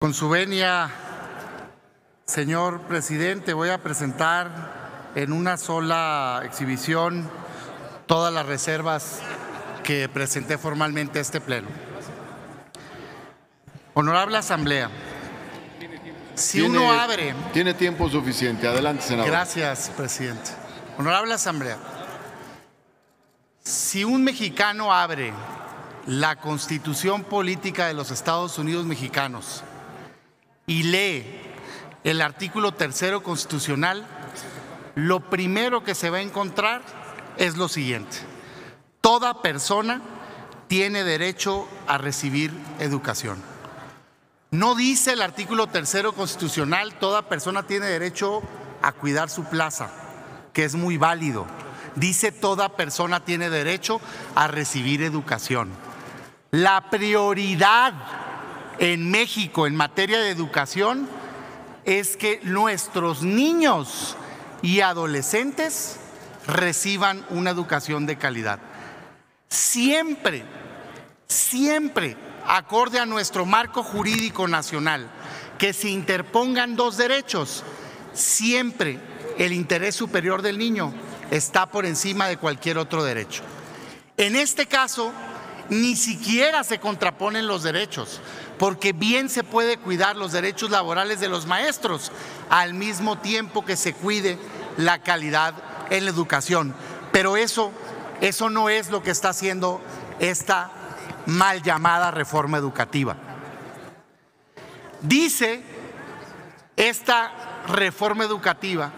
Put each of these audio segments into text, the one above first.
Con su venia, señor presidente, voy a presentar en una sola exhibición todas las reservas que presenté formalmente a este pleno. Honorable Asamblea, si uno abre... Tiene tiempo suficiente. Adelante, senador. Gracias, presidente. Honorable Asamblea, si un mexicano abre la Constitución Política de los Estados Unidos Mexicanos y lee el artículo 3º constitucional, lo primero que se va a encontrar es lo siguiente: toda persona tiene derecho a recibir educación. No dice el artículo 3º constitucional, toda persona tiene derecho a cuidar su plaza, que es muy válido. Dice toda persona tiene derecho a recibir educación. La prioridad en México en materia de educación es que nuestros niños y adolescentes reciban una educación de calidad. Siempre, acorde a nuestro marco jurídico nacional, que se interpongan dos derechos, siempre el interés superior del niño está por encima de cualquier otro derecho. En este caso, ni siquiera se contraponen los derechos, porque bien se puede cuidar los derechos laborales de los maestros al mismo tiempo que se cuide la calidad en la educación. Pero eso no es lo que está haciendo esta mal llamada reforma educativa. Dice esta reforma educativa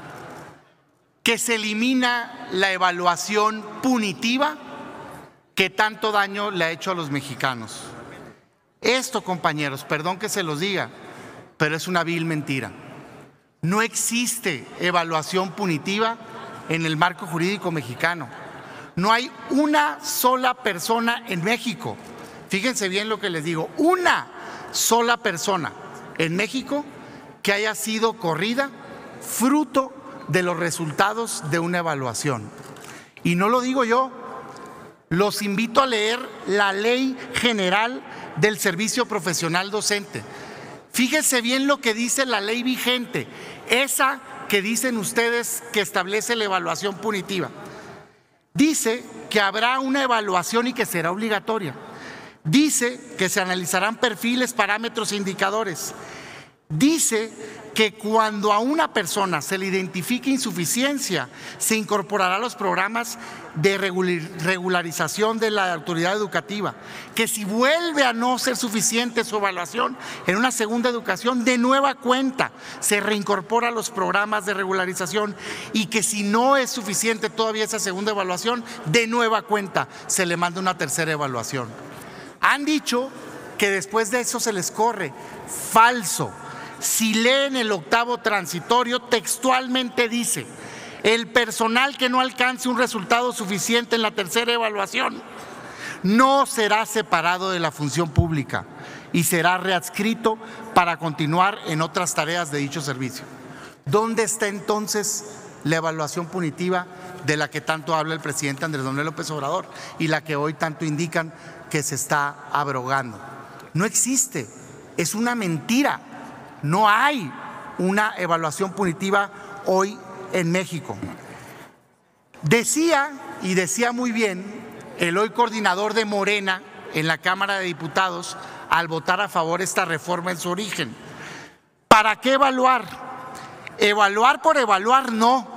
que se elimina la evaluación punitiva que tanto daño le ha hecho a los mexicanos. Esto, compañeros, perdón que se los diga, pero es una vil mentira. No existe evaluación punitiva en el marco jurídico mexicano. No hay una sola persona en México, fíjense bien lo que les digo, una sola persona en México que haya sido corrida fruto de los resultados de una evaluación. Y no lo digo yo, los invito a leer la Ley General del Servicio Profesional Docente. Fíjense bien lo que dice la ley vigente, esa que dicen ustedes que establece la evaluación punitiva. Dice que habrá una evaluación y que será obligatoria. Dice que se analizarán perfiles, parámetros e indicadores. Dice que cuando a una persona se le identifique insuficiencia, se incorporará a los programas de regularización de la autoridad educativa, que si vuelve a no ser suficiente su evaluación en una segunda educación, de nueva cuenta se reincorpora a los programas de regularización, y que si no es suficiente todavía esa segunda evaluación, de nueva cuenta se le manda una tercera evaluación. Han dicho que después de eso se les corre. Falso. Si leen el 8º transitorio, textualmente dice: el personal que no alcance un resultado suficiente en la tercera evaluación no será separado de la función pública y será readscrito para continuar en otras tareas de dicho servicio. ¿Dónde está entonces la evaluación punitiva de la que tanto habla el presidente Andrés Manuel López Obrador y la que hoy tanto indican que se está abrogando? No existe, es una mentira. No hay una evaluación punitiva hoy en México. Decía muy bien el hoy coordinador de Morena en la Cámara de Diputados al votar a favor de esta reforma en su origen: ¿para qué evaluar? Evaluar por evaluar no,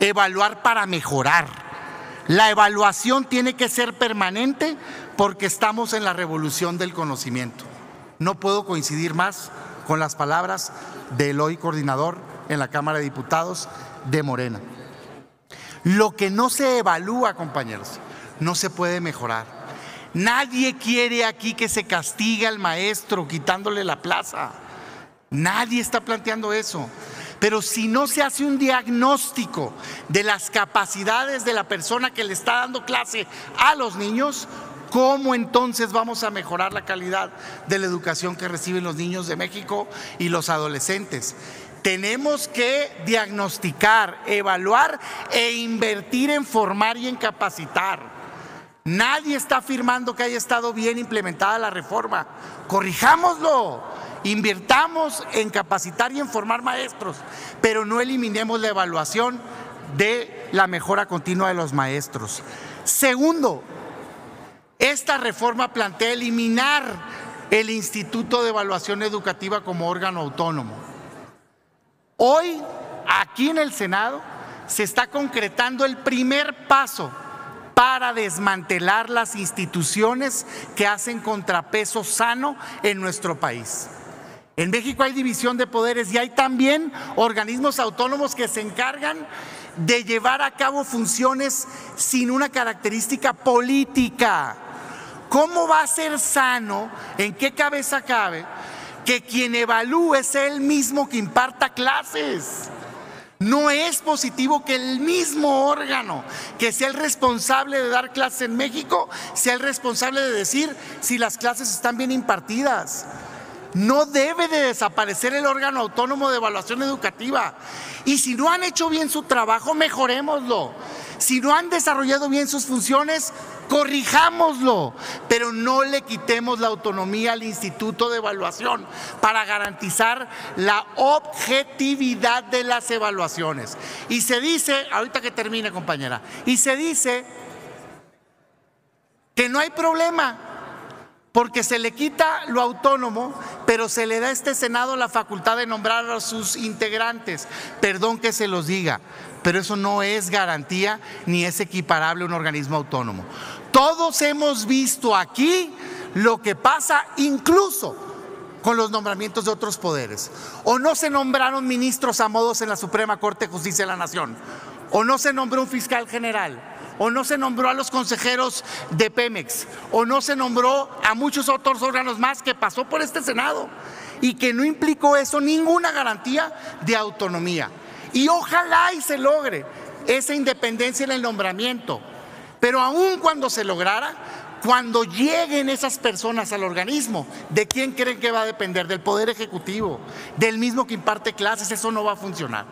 evaluar para mejorar. La evaluación tiene que ser permanente porque estamos en la revolución del conocimiento. No puedo coincidir más con las palabras del hoy coordinador en la Cámara de Diputados de Morena. Lo que no se evalúa, compañeros, no se puede mejorar. Nadie quiere aquí que se castigue al maestro quitándole la plaza. Nadie está planteando eso. Pero si no se hace un diagnóstico de las capacidades de la persona que le está dando clase a los niños, ¿cómo entonces vamos a mejorar la calidad de la educación que reciben los niños de México y los adolescentes? Tenemos que diagnosticar, evaluar e invertir en formar y en capacitar. Nadie está afirmando que haya estado bien implementada la reforma. Corrijámoslo Invirtamos en capacitar y en formar maestros, pero no eliminemos la evaluación de la mejora continua de los maestros. Segundo, esta reforma plantea eliminar el Instituto de Evaluación Educativa como órgano autónomo. Hoy, aquí en el Senado, se está concretando el primer paso para desmantelar las instituciones que hacen contrapeso sano en nuestro país. En México hay división de poderes y hay también organismos autónomos que se encargan de llevar a cabo funciones sin una característica política. ¿Cómo va a ser sano, en qué cabeza cabe, que quien evalúe sea el mismo que imparta clases? No es positivo que el mismo órgano que sea el responsable de dar clases en México sea el responsable de decir si las clases están bien impartidas. No debe de desaparecer el órgano autónomo de evaluación educativa. Y si no han hecho bien su trabajo, mejorémoslo. Si no han desarrollado bien sus funciones, corrijámoslo, pero no le quitemos la autonomía al Instituto de Evaluación para garantizar la objetividad de las evaluaciones. Y se dice, ahorita que termine, compañera, y se dice que no hay problema porque se le quita lo autónomo, pero se le da a este Senado la facultad de nombrar a sus integrantes. Perdón que se los diga, pero eso no es garantía ni es equiparable a un organismo autónomo. Todos hemos visto aquí lo que pasa incluso con los nombramientos de otros poderes. O no se nombraron ministros a modos en la Suprema Corte de Justicia de la Nación, o no se nombró un fiscal general, o no se nombró a los consejeros de Pemex, o no se nombró a muchos otros órganos más que pasó por este Senado y que no implicó eso ninguna garantía de autonomía. Y ojalá y se logre esa independencia en el nombramiento, pero aun cuando se lograra, cuando lleguen esas personas al organismo, ¿de quién creen que va a depender? Del Poder Ejecutivo, del mismo que imparte clases. Eso no va a funcionar.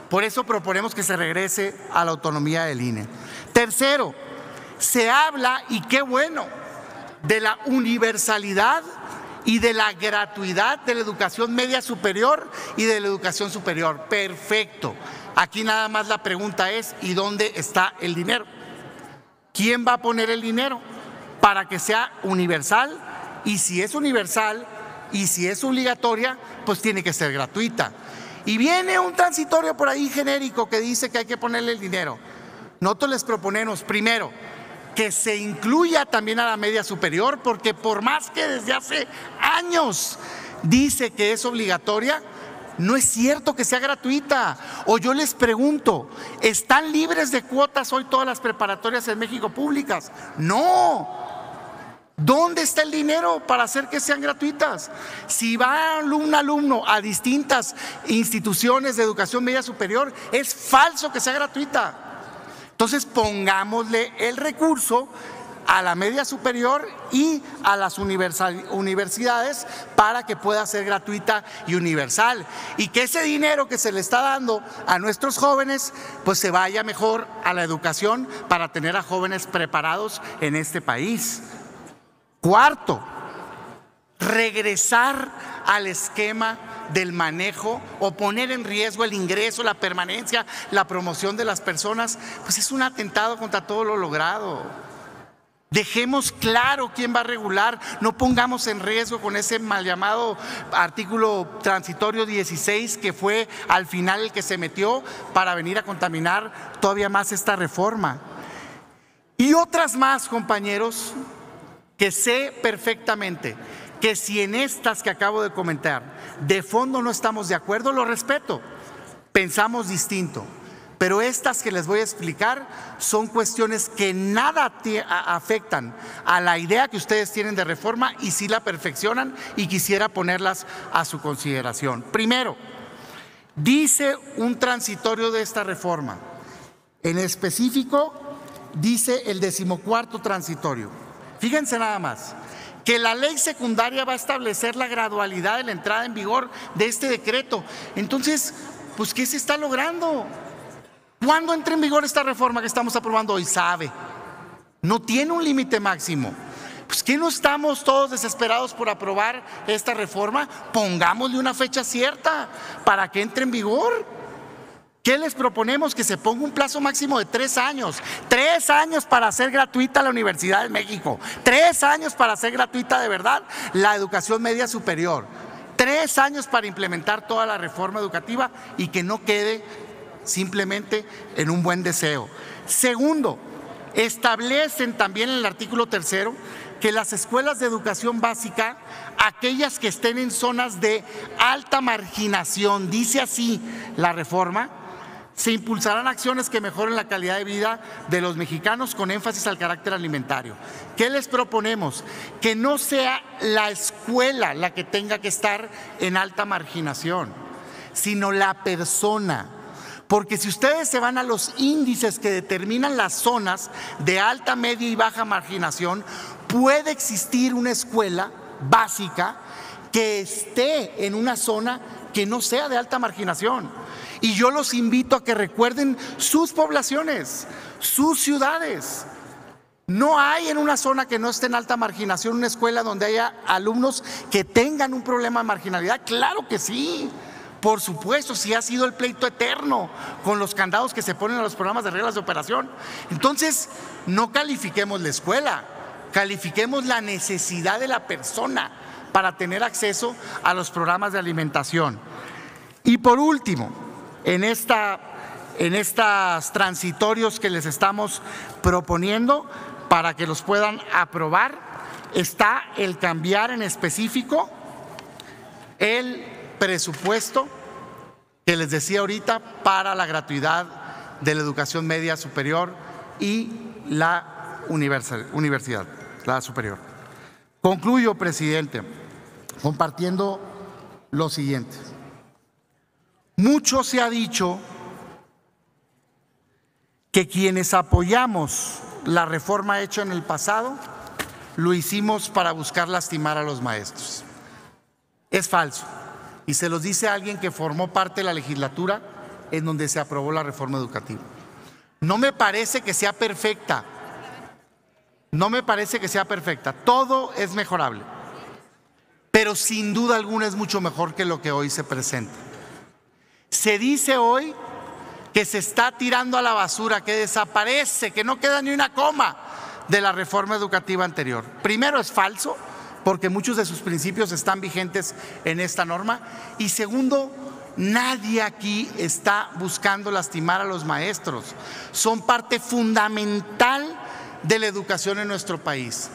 Por eso proponemos que se regrese a la autonomía del INE. Tercero, se habla, y qué bueno, de la universalidad y de la gratuidad de la educación media superior y de la educación superior. Perfecto. Aquí nada más la pregunta es, ¿y dónde está el dinero? ¿Quién va a poner el dinero para que sea universal? Y si es universal y si es obligatoria, pues tiene que ser gratuita. Y viene un transitorio por ahí genérico que dice que hay que ponerle el dinero. Nosotros les proponemos, primero, que se incluya también a la media superior, porque por más que desde hace años dice que es obligatoria, no es cierto que sea gratuita. O yo les pregunto, ¿están libres de cuotas hoy todas las preparatorias en México públicas? No. ¿Dónde está el dinero para hacer que sean gratuitas? Si va un alumno a distintas instituciones de educación media superior, es falso que sea gratuita. Entonces pongámosle el recurso a la media superior y a las universidades para que pueda ser gratuita y universal, y que ese dinero que se le está dando a nuestros jóvenes pues se vaya mejor a la educación para tener a jóvenes preparados en este país. Cuarto, regresar al esquema del manejo o poner en riesgo el ingreso, la permanencia, la promoción de las personas, pues es un atentado contra todo lo logrado. Dejemos claro quién va a regular, no pongamos en riesgo con ese mal llamado artículo transitorio 16 que fue al final el que se metió para venir a contaminar todavía más esta reforma. Y otras más, compañeros, que sé perfectamente que si en estas que acabo de comentar de fondo no estamos de acuerdo, lo respeto, pensamos distinto. Pero estas que les voy a explicar son cuestiones que nada afectan a la idea que ustedes tienen de reforma y sí la perfeccionan, y quisiera ponerlas a su consideración. Primero, dice un transitorio de esta reforma, en específico dice el 14º transitorio. Fíjense nada más, que la ley secundaria va a establecer la gradualidad de la entrada en vigor de este decreto. Entonces, pues, ¿qué se está logrando? ¿Cuándo entra en vigor esta reforma que estamos aprobando hoy? ¿Sabe? No tiene un límite máximo. Pues, ¿qué no estamos todos desesperados por aprobar esta reforma? Pongámosle una fecha cierta para que entre en vigor. ¿Qué les proponemos? Que se ponga un plazo máximo de 3 años. 3 años para hacer gratuita la Universidad de México. 3 años para hacer gratuita de verdad la educación media superior. 3 años para implementar toda la reforma educativa y que no quede simplemente en un buen deseo. Segundo, establecen también en el artículo 3º que las escuelas de educación básica, aquellas que estén en zonas de alta marginación, dice así la reforma, se impulsarán acciones que mejoren la calidad de vida de los mexicanos con énfasis al carácter alimentario. ¿Qué les proponemos? Que no sea la escuela la que tenga que estar en alta marginación, sino la persona. Porque si ustedes se van a los índices que determinan las zonas de alta, media y baja marginación, puede existir una escuela básica que esté en una zona que no sea de alta marginación. Y yo los invito a que recuerden sus poblaciones, sus ciudades. No hay en una zona que no esté en alta marginación una escuela donde haya alumnos que tengan un problema de marginalidad. Claro que sí. Por supuesto, si ha sido el pleito eterno con los candados que se ponen a los programas de reglas de operación. Entonces, no califiquemos la escuela, califiquemos la necesidad de la persona para tener acceso a los programas de alimentación. Y por último, en estas transitorios que les estamos proponiendo para que los puedan aprobar, está el cambiar en específico el presupuesto que les decía ahorita para la gratuidad de la educación media superior y la universidad, la superior. Concluyo, presidente, compartiendo lo siguiente. Mucho se ha dicho que quienes apoyamos la reforma hecha en el pasado, lo hicimos para buscar lastimar a los maestros. Es falso. Y se los dice alguien que formó parte de la legislatura en donde se aprobó la reforma educativa. No me parece que sea perfecta. No me parece que sea perfecta. Todo es mejorable. Pero sin duda alguna es mucho mejor que lo que hoy se presenta. Se dice hoy que se está tirando a la basura, que desaparece, que no queda ni una coma de la reforma educativa anterior. Primero, es falso, porque muchos de sus principios están vigentes en esta norma. Y segundo, nadie aquí está buscando lastimar a los maestros. Son parte fundamental de la educación en nuestro país.